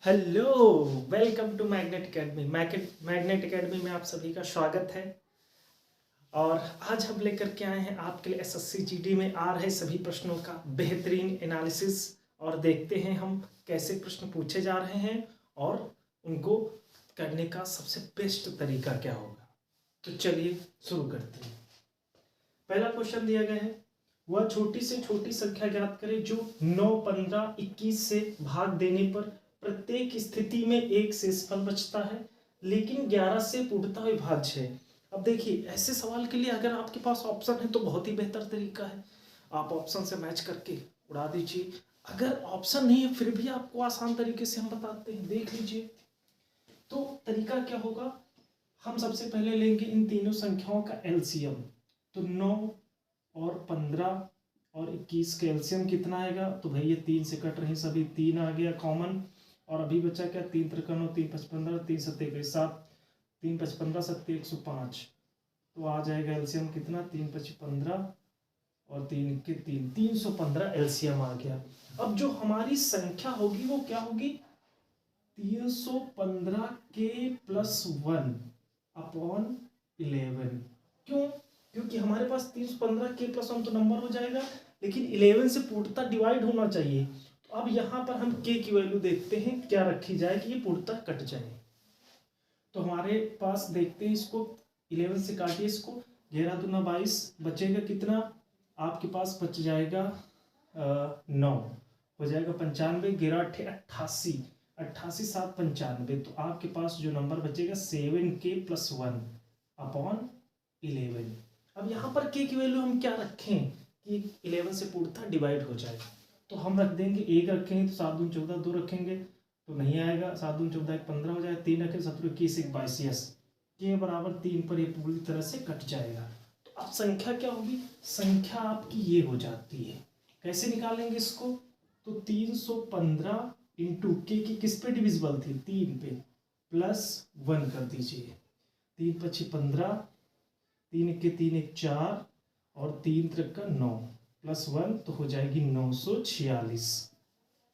Hello, welcome to magnet academy. Magnet academy में आप सभी का स्वागत है। और आज हम लेकर के आए हैं आपके लिए एसएससी जीडी में आ रहे सभी प्रश्नों का बेहतरीन एनालिसिस। और देखते हैं हम कैसे प्रश्न पूछे जा रहे हैं और उनको करने का सबसे बेस्ट तरीका क्या होगा। तो चलिए शुरू करते हैं। पहला क्वेश्चन दिया गया है, वह छोटी से छोटी संख्या ज्ञात करें जो 9, 15, 21 से भाग देने पर प्रत्येक स्थिति में एक शेषफल बचता है लेकिन 11 से पूर्णतः विभाज्य है। अब देखिए, ऐसे सवाल के लिए अगर आपके पास ऑप्शन है तो बहुत ही बेहतर तरीका है, आप ऑप्शन से मैच करके उड़ा दीजिए। अगर ऑप्शन नहीं है फिर भी आपको आसान तरीके से हम बताते हैं, देख लीजिए। तो तरीका क्या होगा, हम सबसे पहले लेंगे इन तीनों संख्याओं का एलसीएम। तो 9 और 15 और 21 का एलसीएम कितना आएगा, तो भाई ये 3 से कट रहे सभी, 3 आ गया कॉमन। और अभी बचा क्या, 3 3 9, 3 5 15, 3 7 21, 7, 3 5 15, 7 105। तो आ जाएगा एलसीएम कितना, 3 5 15 और 3 के 3, 315 एलसीएम आ गया। अब जो हमारी संख्या होगी वो क्या होगी, 315 के प्लस 1 अपॉन 11। क्यों, क्योंकि हमारे पास 315 के प्लस 1 तो नंबर हो जाएगा, लेकिन 11 से पूर्णतः डिवाइड होना चाहिए। तो अब यहाँ पर हम के की वैल्यू देखते हैं क्या रखी जाए कि ये पूर्णतः कट जाए। तो हमारे पास देखते हैं इसको, 11 से काटिए इसको, 11 दूना 22, बचेगा कितना, आपके पास बच जाएगा 9, हो जाएगा 95, 11 8 88, 88 7 95। तो आपके पास जो नंबर बचेगा 7k प्लस 1 अपॉन 11। अब यहाँ पर के की वैल्यू हम क्या रखें कि 11 से पूर्णतः डिवाइड हो जाए। तो हम रख देंगे 1 रखेंगे तो 7 दूनी 14, 2 रखेंगे तो नहीं आएगा, 7 दूनी 14 15 हो जाएगा, 3 रखें 17 21 1 22, यस के बराबर 3 पर ये पूरी तरह से कट जाएगा। तो अब संख्या क्या होगी, संख्या आपकी ये हो जाती है। कैसे निकालेंगे इसको, तो 315 इंटू के की किस पे डिविजिबल थी, 3 पे, प्लस 1 कर दीजिए, 3 5 15, 3 के 3 1 4 और 3 3 का 9 प्लस 1 तो हो जाएगी 946।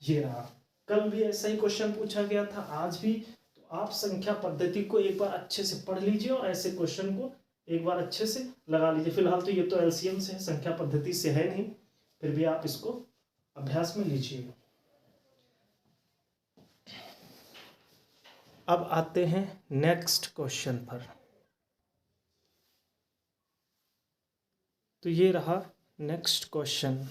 ये रहा, कल भी ऐसा ही क्वेश्चन पूछा गया था, आज भी। तो आप संख्या पद्धति को एक बार अच्छे से पढ़ लीजिए और ऐसे क्वेश्चन को एक बार अच्छे से लगा लीजिए। फिलहाल तो ये तो एलसीएम से है, संख्या पद्धति से है नहीं, फिर भी आप इसको अभ्यास में लीजिए। अब आते हैं नेक्स्ट क्वेश्चन पर। तो ये रहा नेक्स्ट क्वेश्चन।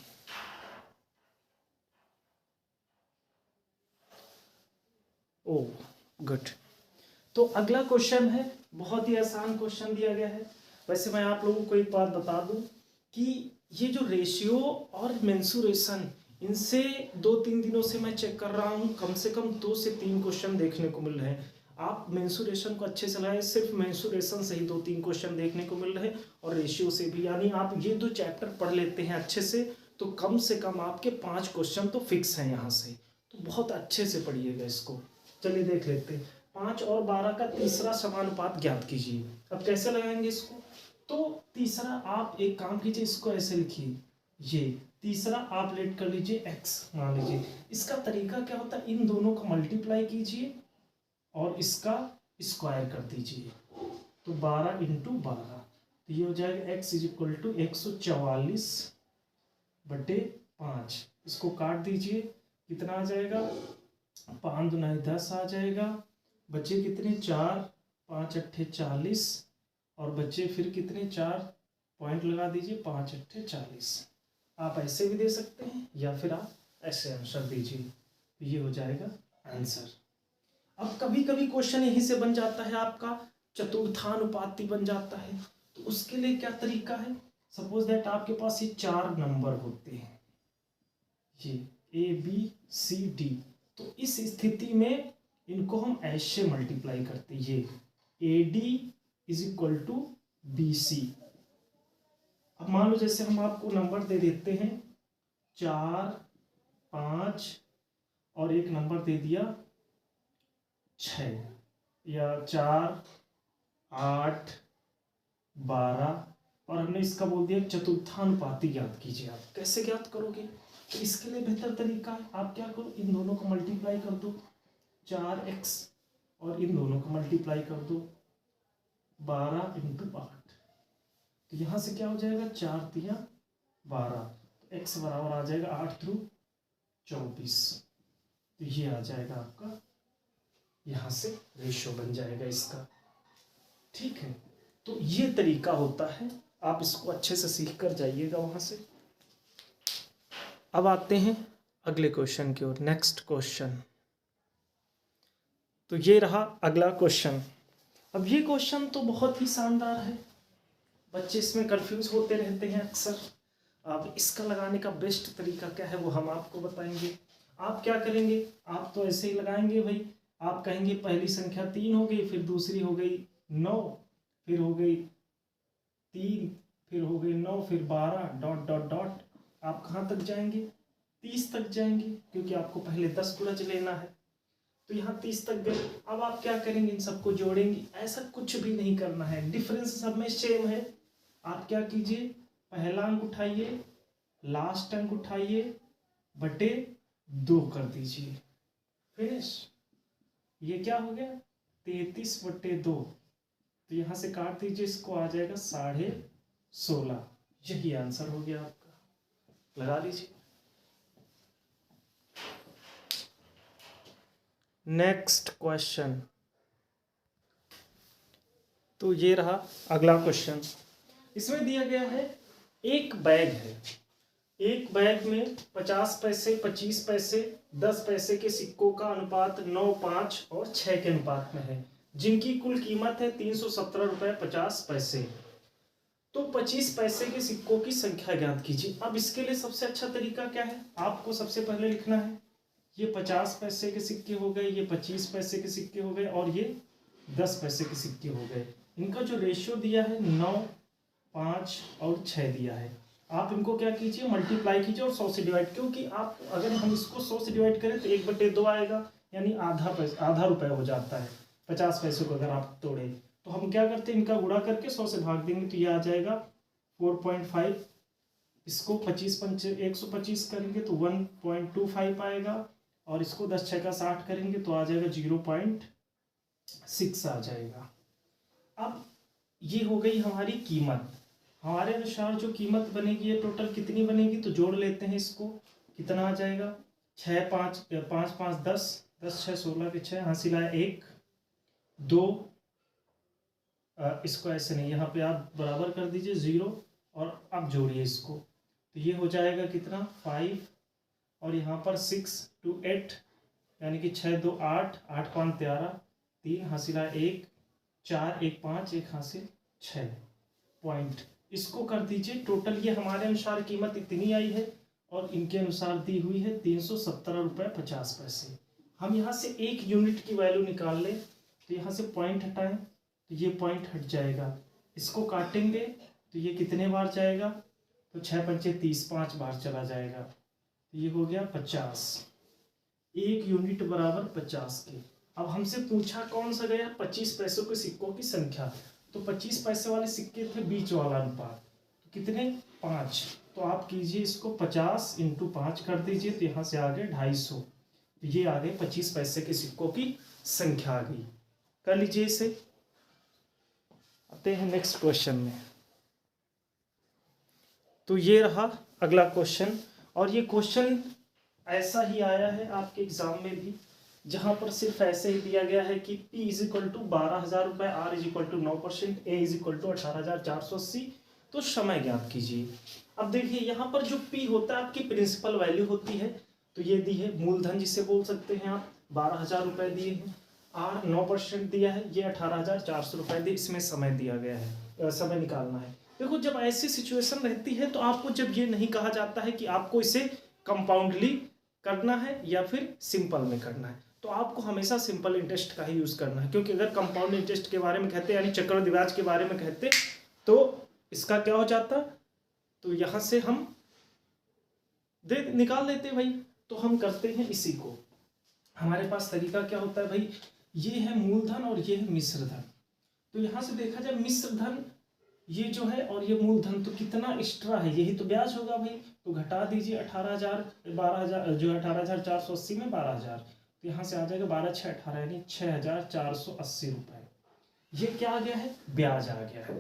ओ गुड। तो अगला क्वेश्चन है, बहुत ही आसान क्वेश्चन दिया गया है। वैसे मैं आप लोगों को एक बात बता दूं कि ये जो रेशियो और मेंसुरेशन, इनसे 2-3 दिनों से मैं चेक कर रहा हूं, कम से कम 2 से 3 क्वेश्चन देखने को मिल रहे हैं। आप मेंसुरेशन को अच्छे से लगाएं, सिर्फ मेंसुरेशन से ही 2-3 क्वेश्चन देखने को मिल रहे हैं और रेशियो से भी। यानी आप ये 2 चैप्टर पढ़ लेते हैं अच्छे से तो कम से कम आपके 5 क्वेश्चन तो फिक्स हैं यहाँ से। तो बहुत अच्छे से पढ़िएगा इसको। चलिए देख लेते हैं, 5 और 12 का तीसरा समानुपात ज्ञात कीजिए। अब कैसे लगाएंगे इसको, तो तीसरा आप एक काम कीजिए, इसको ऐसे लिखिए, ये तीसरा आप लेट कर लीजिए x मान लीजिए। इसका तरीका क्या होता है, इन दोनों को मल्टीप्लाई कीजिए और इसका स्क्वायर कर दीजिए। तो 12 इंटू 12, तो ये हो जाएगा x इज इक्वल टू 144/5। इसको काट दीजिए, कितना आ जाएगा, 5 दूना 10 आ जाएगा, बचे कितने 4, 5 अट्ठे 40 और बचे फिर कितने 4, पॉइंट लगा दीजिए, 5 अट्ठे 40। आप ऐसे भी दे सकते हैं या फिर आप ऐसे आंसर दीजिए, तो ये हो जाएगा आंसर। अब कभी कभी क्वेश्चन यहीं से बन जाता है आपका, चतुर्थानुपाती बन जाता है। तो उसके लिए क्या तरीका है, सपोज दैट आपके पास ये 4 नंबर होते हैं, ये ABCD। तो इस स्थिति में इनको हम ऐसे मल्टीप्लाई करते हैं, ये AD is equal to BC। अब मान लो जैसे हम आपको नंबर दे देते हैं 4, 5 और एक नंबर दे दिया 6, या 4, 8, 12 और हमने इसका बोल दिया चतुर्थानुपाती ज्ञात कीजिए। आप कैसे ज्ञात करोगे, तो इसके लिए बेहतर तरीका है, आप क्या करो, इन दोनों को मल्टीप्लाई कर दो, 4x और इन दोनों को मल्टीप्लाई कर दो 12 × 8, तो यहाँ से क्या हो जाएगा 4 × 12, तो x बराबर आ जाएगा 8 × 24, तो ये आ जाएगा आपका, यहाँ से रेशियो बन जाएगा इसका। ठीक है, तो ये तरीका होता है, आप इसको अच्छे से सीख कर जाइएगा वहाँ से। अब आते हैं अगले क्वेश्चन की ओर, नेक्स्ट क्वेश्चन। तो ये रहा अगला क्वेश्चन। अब ये क्वेश्चन तो बहुत ही शानदार है, बच्चे इसमें कंफ्यूज होते रहते हैं अक्सर। अब इसका लगाने का बेस्ट तरीका क्या है वो हम आपको बताएंगे। आप क्या करेंगे, आप तो ऐसे ही लगाएंगे भाई, आप कहेंगे पहली संख्या 3 हो गई, फिर दूसरी हो गई 9, फिर हो गई 3, फिर हो गई 9, फिर 12 डॉट डॉट डॉट, आप कहाँ तक जाएंगे 30 तक जाएंगे, क्योंकि आपको पहले 10 गुणज लेना है। तो यहाँ 30 तक गए। अब आप क्या करेंगे, इन सबको जोड़ेंगे, ऐसा कुछ भी नहीं करना है, डिफरेंस सब में सेम है। आप क्या कीजिए, पहला अंक उठाइए, लास्ट अंक उठाइए, बटे 2 कर दीजिए, फिनिश। ये क्या हो गया 33/2, तो यहाँ से काट दीजिए, इसको आ जाएगा 16.5। यही आंसर हो गया आपका, लगा लीजिए। नेक्स्ट क्वेश्चन, तो ये रहा अगला क्वेश्चन। इसमें दिया गया है एक बैग है, एक बैग में 50 पैसे, 25 पैसे, 10 पैसे के सिक्कों का अनुपात 9, 5 और 6 के अनुपात में है, जिनकी कुल कीमत है 317 रुपये 50 पैसे। तो 25 पैसे के सिक्कों की संख्या ज्ञात कीजिए। अब इसके लिए सबसे अच्छा तरीका क्या है, आपको सबसे पहले लिखना है ये 50 पैसे के सिक्के हो गए, ये 25 पैसे के सिक्के हो गए, और ये 10 पैसे के सिक्के हो गए। इनका जो रेशियो दिया है 9, 5 और 6 दिया है। आप इनको क्या कीजिए, मल्टीप्लाई कीजिए और 100 से डिवाइड, क्योंकि आप अगर हम इसको 100 से डिवाइड करें तो 1/2 आएगा, यानी आधा रुपये हो जाता है 50 पैसे को अगर आप तोड़े। तो हम क्या करते हैं, इनका गुणा करके 100 से भाग देंगे, तो ये आ जाएगा 4.5। इसको 125 करेंगे तो 1.25 आएगा, और इसको 10 6 का 60 करेंगे तो आ जाएगा 0.6 आ जाएगा। अब ये हो गई हमारी कीमत। हमारे अनुसार जो कीमत बनेगी ये टोटल कितनी बनेगी, तो जोड़ लेते हैं इसको, कितना आ जाएगा 6 5 5 5 10 10 6 16 के 6, हासिल आया 1 2, इसको ऐसे नहीं, यहाँ पे आप बराबर कर दीजिए 0, और अब जोड़िए इसको, तो ये हो जाएगा कितना 5, और यहाँ पर 6 2 8, यानी कि 6 2 8 8 5 13, 3 हासिल आया 1 4 1 5 1 हासिल 6 पॉइंट। इसको कर दीजिए टोटल, ये हमारे अनुसार कीमत इतनी आई है और इनके अनुसार दी हुई है 317 रुपये 50 पैसे। हम यहाँ से 1 यूनिट की वैल्यू निकाल लें, तो यहाँ से पॉइंट हटाएं तो ये पॉइंट हट जाएगा, इसको काटेंगे तो ये कितने बार जाएगा, तो 6 पंचे 30, 5 बार चला जाएगा, तो ये हो गया 50। 1 यूनिट बराबर 50 के। अब हमसे पूछा कौन सा गया, 25 पैसों के सिक्कों की संख्या। तो 25 पैसे वाले सिक्के थे बीच वाला अनुपात, तो कितने 5, तो आप कीजिए इसको 50 × 5 कर दीजिए, तो यहाँ से आ गए 250, तो ये आ गए 25 पैसे के सिक्कों की संख्या आ गई। कर लीजिए इसे। आते हैं नेक्स्ट क्वेश्चन में। तो ये रहा अगला क्वेश्चन, और ये क्वेश्चन ऐसा ही आया है आपके एग्जाम में भी, जहां पर सिर्फ ऐसे ही दिया गया है कि P = 12,000 रुपये, R = 9%, A = 18,480, तो समय ज्ञात कीजिए। अब देखिए यहाँ पर जो P होता है आपकी प्रिंसिपल वैल्यू होती है, तो ये दी है मूलधन जिसे बोल सकते हैं आप, 12,000 रुपये दिए हैं, R 9% दिया है, ये 18,400 रुपये दिए, इसमें समय दिया गया है, समय निकालना है। देखो जब ऐसी सिचुएशन रहती है तो आपको जब ये नहीं कहा जाता है कि आपको इसे कंपाउंडली करना है या फिर सिंपल में करना है, तो आपको हमेशा सिंपल इंटरेस्ट का ही यूज़ करना है, क्योंकि अगर कंपाउंड इंटरेस्ट के बारे में कहते यानी चक्रवृद्धि ब्याज के बारे में कहते तो इसका क्या हो जाता, तो यहाँ से हम निकाल लेते भाई। तो हम करते हैं इसी को, हमारे पास तरीका क्या होता है भाई, ये है मूलधन और ये है मिश्र धन। तो यहाँ से देखा जाए मिश्र धन ये जो है और ये मूलधन, तो कितना एक्स्ट्रा है, यही तो ब्याज होगा भाई, तो घटा दीजिए 18,000 12,000 जो 18,480 में 12,000, तो यहाँ से आ जाएगा 12 6 18 यानी 6,480 रुपये। ये क्या आ गया है, ब्याज आ गया है।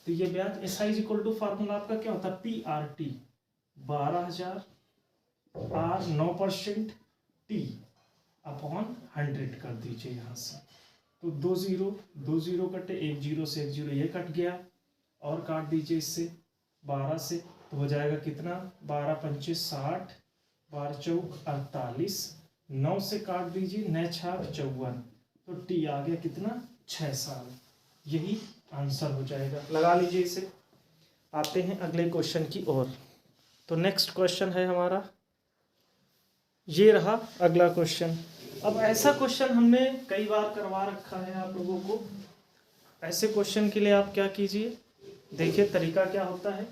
तो ये ब्याज SI is equal to formula आपका क्या होता है, PRT 12,000 R 9% T अपॉन 100 कर दीजिए यहाँ से। तो 2 0 कटे, 1 0 से 1 0 ये कट गया, और काट दीजिए इससे 12 से, तो हो जाएगा कितना, 12 पंचे 60, 12 चौक 48, 9 से काट दीजिए 9 छाक 54, तो टी आ गया कितना, 6 साल। यही आंसर हो जाएगा, लगा लीजिए इसे। आते हैं अगले क्वेश्चन की ओर। तो नेक्स्ट क्वेश्चन है हमारा, ये रहा अगला क्वेश्चन। अब ऐसा क्वेश्चन हमने कई बार करवा रखा है आप लोगों को। ऐसे क्वेश्चन के लिए आप क्या कीजिए, देखिए तरीका क्या होता है।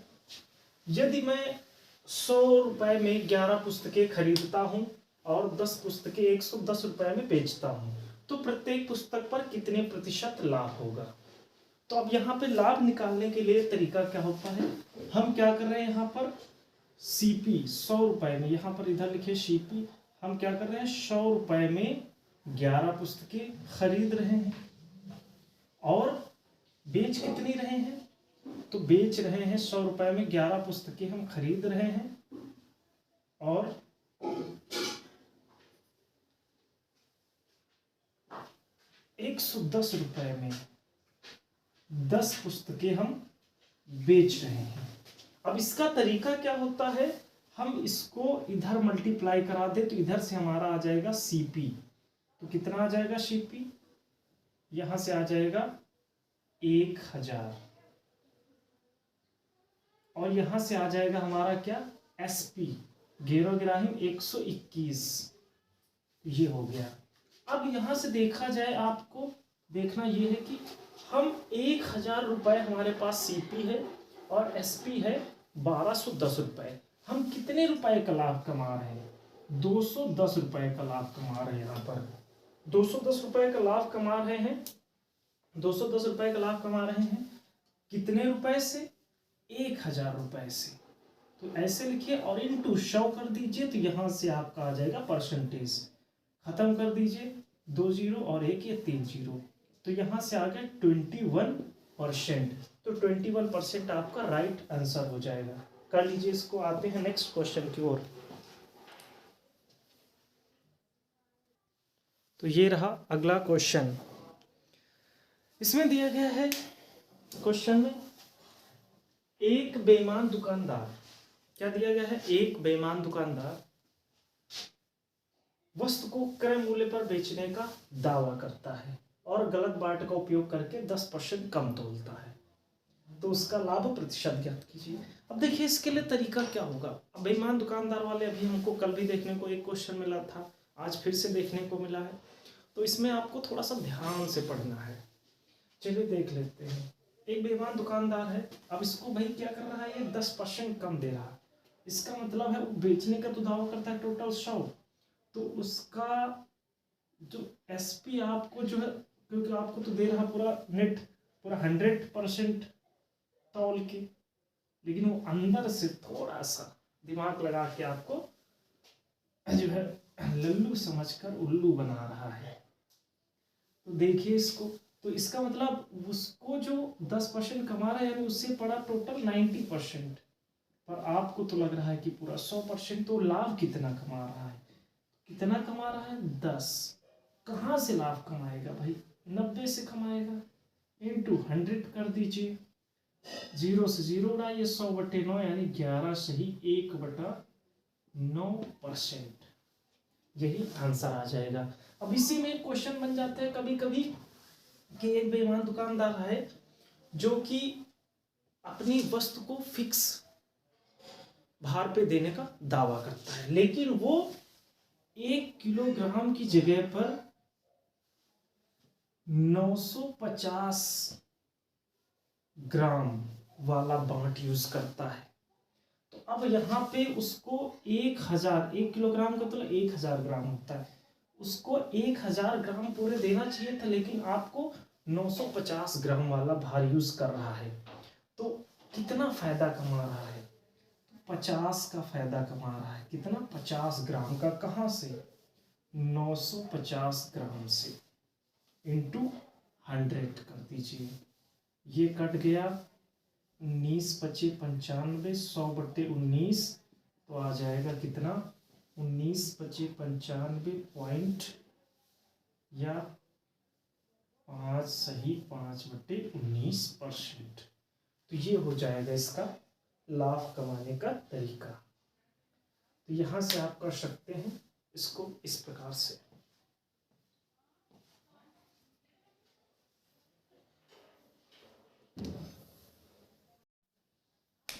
यदि मैं 100 रुपये में 11 पुस्तकें खरीदता हूं और 10 पुस्तकें 110 रुपये में बेचता हूं, तो प्रत्येक पुस्तक पर कितने प्रतिशत लाभ होगा। तो अब यहाँ पे लाभ निकालने के लिए तरीका क्या होता है, हम क्या कर रहे हैं, यहाँ पर CP 100 रुपये में, यहाँ पर इधर लिखे CP, हम क्या कर रहे हैं, 100 रुपये में 11 पुस्तकें खरीद रहे हैं और बेच कितनी रहे हैं, तो बेच रहे हैं 100 रुपये में 11 पुस्तकें हम खरीद रहे हैं और 110 रुपये में 10 पुस्तकें हम बेच रहे हैं। अब इसका तरीका क्या होता है, हम इसको इधर मल्टीप्लाई करा दे तो इधर से हमारा आ जाएगा CP, तो कितना आ जाएगा CP, यहां से आ जाएगा 1000, और यहां से आ जाएगा हमारा क्या, SP गेरो गिराहिम 121, ये हो गया। अब यहां से देखा जाए, आपको देखना ये है कि हम 1000 रुपये हमारे पास CP है और SP है 1210 रुपये, हम कितने रुपए का लाभ कमा रहे हैं, 210 रुपये का लाभ कमा रहे हैं। यहाँ पर 210 रुपये का लाभ कमा रहे हैं, 210 रुपये का लाभ कमा रहे हैं, कितने रुपए से, 1000 रुपये से। तो ऐसे लिखिए और इनटू 100 कर दीजिए, तो यहाँ से आपका आ जाएगा परसेंटेज, खत्म कर दीजिए, 2 0 और 1 ये 3 0, तो यहाँ से आ गया 21%। तो 21% आपका राइट आंसर हो जाएगा, कर लीजिए इसको। आते हैं नेक्स्ट क्वेश्चन की ओर। तो ये रहा अगला क्वेश्चन। इसमें दिया गया है क्वेश्चन में, एक बेईमान दुकानदार, क्या दिया गया है, एक बेईमान दुकानदार वस्तु को क्रय मूल्य पर बेचने का दावा करता है और गलत बाट का उपयोग करके 10% कम तोलता है, तो उसका लाभ प्रतिशत ज्ञात कीजिए। अब देखिए इसके लिए तरीका क्या होगा। अब बेईमान दुकानदार वाले अभी हमको कल भी देखने को एक क्वेश्चन मिला था, आज फिर से देखने को मिला है, तो इसमें आपको थोड़ा सा ध्यान से पढ़ना है। चलिए देख लेते हैं। एक बेईमान दुकानदार है, अब इसको भाई क्या कर रहा है, ये 10% कम दे रहा है, इसका मतलब है वो बेचने का तो दावा करता है टोटल 100, तो उसका जो SP आपको जो है, क्योंकि आपको तो दे रहा पूरा नेट पूरा 100% तौल के, लेकिन वो अंदर से थोड़ा सा दिमाग लगा के आपको जो है लल्लू समझकर उल्लू बना रहा है। तो देखिए इसको, तो इसका मतलब उसको जो 10% कमा रहा है, यानी उससे पड़ा टोटल 90%, पर आपको तो लग रहा है कि पूरा 100%, तो लाभ कितना कमा रहा है, कितना कमा रहा है, 10। कहाँ से लाभ कमाएगा भाई, 90 से कमाएगा, इंटू 100 कर दीजिए, 0 से 0 उड़ाइए, 100/9 यानी 11 सही 1/9%, यही आंसर आ जाएगा। अब इसी में क्वेश्चन बन जाता है कभी कभी कि एक बेईमान दुकानदार है जो कि अपनी वस्तु को फिक्स भार पे देने का दावा करता है, लेकिन वो 1 किलोग्राम की जगह पर 950 ग्राम वाला बांट यूज करता है। तो अब यहाँ पे उसको 1 किलोग्राम का तो 1000 ग्राम होता है, उसको 1000 ग्राम पूरे देना चाहिए था, लेकिन आपको 950 ग्राम वाला भार यूज कर रहा है, तो कितना फायदा कमा रहा है, 50 का फायदा कमा रहा है। कितना, 50 ग्राम का। कहाँ से, 950 ग्राम से इंटू 100 कर दीजिए। ये कट गया 19 25 95, 100/19 तो आ जाएगा कितना 19 25 95 पॉइंट या 5 सही 5/19%। तो ये हो जाएगा इसका लाभ कमाने का तरीका। तो यहां से आप कर सकते हैं इसको इस प्रकार से।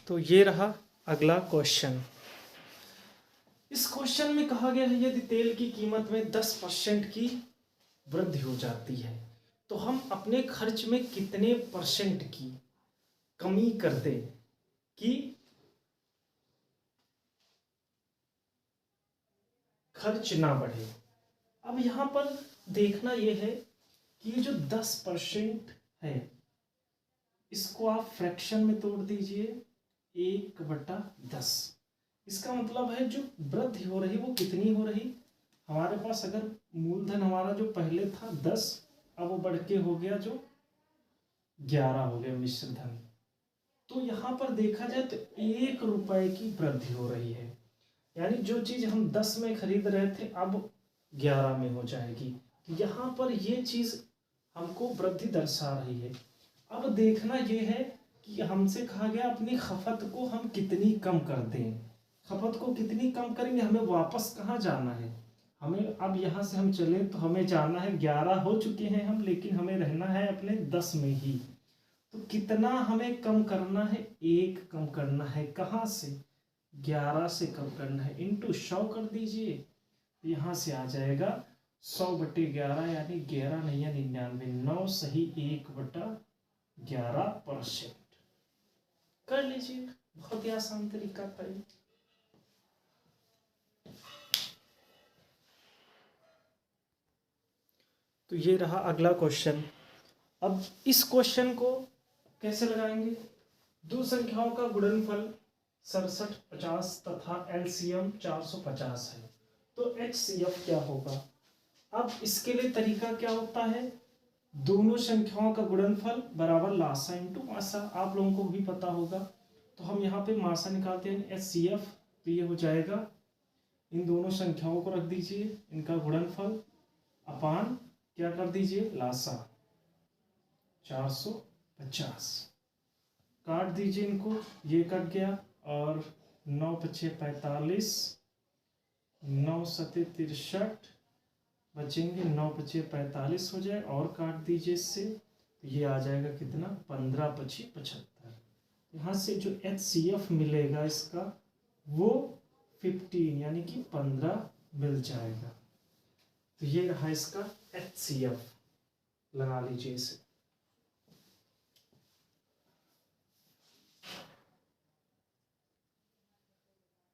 तो ये रहा अगला क्वेश्चन। इस क्वेश्चन में कहा गया है यदि तेल की कीमत में 10% की वृद्धि हो जाती है तो हम अपने खर्च में कितने % की कमी कर दें कि खर्च ना बढ़े। अब यहां पर देखना यह है कि ये जो 10% है इसको आप फ्रैक्शन में तोड़ दीजिए 1/10। इसका मतलब है जो वृद्धि हो रही वो कितनी हो रही, हमारे पास अगर मूलधन हमारा जो पहले था 10 अब वो बढ़ के हो गया जो 11 हो गया मिश्र धन। तो यहां पर देखा जाए तो 1 रुपए की वृद्धि हो रही है, यानी जो चीज हम 10 में खरीद रहे थे अब 11 में हो जाएगी। यहाँ पर ये चीज हमको वृद्धि दर्शा रही है। अब देखना यह है कि हमसे कहा गया अपनी खपत को हम कितनी कम कर दें। खपत को कितनी कम करेंगे, हमें वापस कहाँ जाना है, हमें अब यहाँ से हम चले तो हमें जाना है 11 हो चुके हैं हम, लेकिन हमें रहना है अपने 10 में ही। तो कितना हमें कम करना है, 1 कम करना है, कहाँ से 11 से कम करना है, इंटू 100 कर दीजिए। यहाँ से आ जाएगा 100/11 यानी 11 नहीं 99, 9 सही 1/11% कर लीजिए। बहुत ही आसान तरीका था ये। तो ये रहा अगला क्वेश्चन। अब इस क्वेश्चन को कैसे लगाएंगे, दो संख्याओं का गुणनफल 67 50 तथा एलसीएम 450 है तो एचसीएफ क्या होगा। अब इसके लिए तरीका क्या होता है, दोनों संख्याओं का गुणनफल बराबर लासा इंटू मासा, आप लोगों को भी पता होगा। तो हम यहाँ पे मासा निकालते हैं एचसीएफ, तो ये हो जाएगा इन दोनों संख्याओं को रख दीजिए, इनका गुणनफल अपान क्या कर दीजिए लासा 450, काट दीजिए इनको, ये कट गया और 9 5 45, 9 7 63 बचेंगे, 9 5 45 हो जाए और काट दीजिए इससे, तो ये आ जाएगा कितना 15 5 75। यहाँ से जो एचसीएफ मिलेगा इसका वो 15 यानी कि 15 मिल जाएगा। तो ये रहा इसका एचसीएफ, लगा लीजिए इसे।